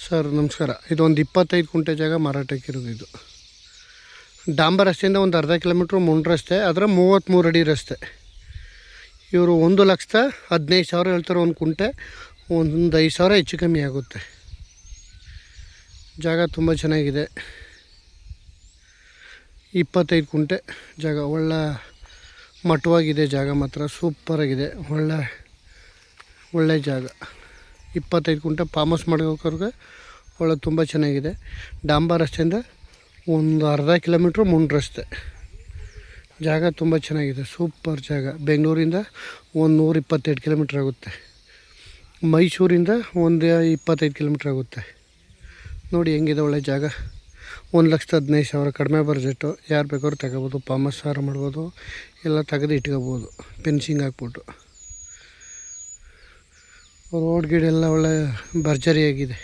Sir ನಮಸ್ಕಾರ. ಇದೊಂದು 25 ಕುಂಟೆ ಜಾಗ ಮಾರಾಟಕ್ಕಿರೋದು. ಇದು ಡಾಂಬರ್ ರಸ್ತೆಯಿಂದ ಒಂದು ಅರ್ಧ ಕಿಲೋಮೀಟ್ರ್ ಮುಂಡ್ ರಸ್ತೆ, ಅದರ 33 ಅಡಿ ರಸ್ತೆ. ಇವರು 1,15,000 ಹೇಳ್ತಾರೆ ಒಂದು ಕುಂಟೆ. ಒಂದು 5,000 ಹೆಚ್ಚು ಕಮ್ಮಿ ಆಗುತ್ತೆ. ಜಾಗ ತುಂಬ ಚೆನ್ನಾಗಿದೆ. 25 ಕುಂಟೆ ಜಾಗ, ಒಳ್ಳೆ ಮಟ್ಟವಾಗಿದೆ. ಜಾಗ ಮಾತ್ರ ಸೂಪರಾಗಿದೆ. ಒಳ್ಳೆ ಜಾಗ. 25 ಕುಂಟೆ ಫಾರ್ಮ್ ಹೌಸ್ ಮಾಡ್ಕೋರ್ಗೆ ಒಳ್ಳೆ ತುಂಬ ಚೆನ್ನಾಗಿದೆ. ಡಾಂಬರ್ ರಸ್ತೆಯಿಂದ ಒಂದು ಅರ್ಧ ಕಿಲೋಮೀಟ್ರ್ ಮುಂಡ್ ರಸ್ತೆ. ಜಾಗ ತುಂಬ ಚೆನ್ನಾಗಿದೆ, ಸೂಪರ್ ಜಾಗ. ಬೆಂಗಳೂರಿಂದ ಒಂದು 122 ಕಿಲೋಮೀಟ್ರ್ ಆಗುತ್ತೆ. ಮೈಸೂರಿಂದ ಒಂದು 25 ಕಿಲೋಮೀಟ್ರ್ ಆಗುತ್ತೆ. ನೋಡಿ ಹೆಂಗಿದೆ ಒಳ್ಳೆ ಜಾಗ. 1,15,000 ಕಡಿಮೆ ಬಜೆಟು. ಯಾರು ಬೇಕಾದ್ರೂ ತಗೋಬೋದು. ಫಾರ್ಮ್ ಹೌಸ್ ಸಾರು ಮಾಡ್ಬೋದು, ಎಲ್ಲ ತೆಗೆದು ಇಟ್ಕೋಬೋದು ಫೆನ್ಸಿಂಗ್ ಹಾಕ್ಬಿಟ್ಟು. ರೋಡ್ ಗಿಡ ಎಲ್ಲ ಒಳ್ಳೆ ಭರ್ಜರಿಯಾಗಿದೆ.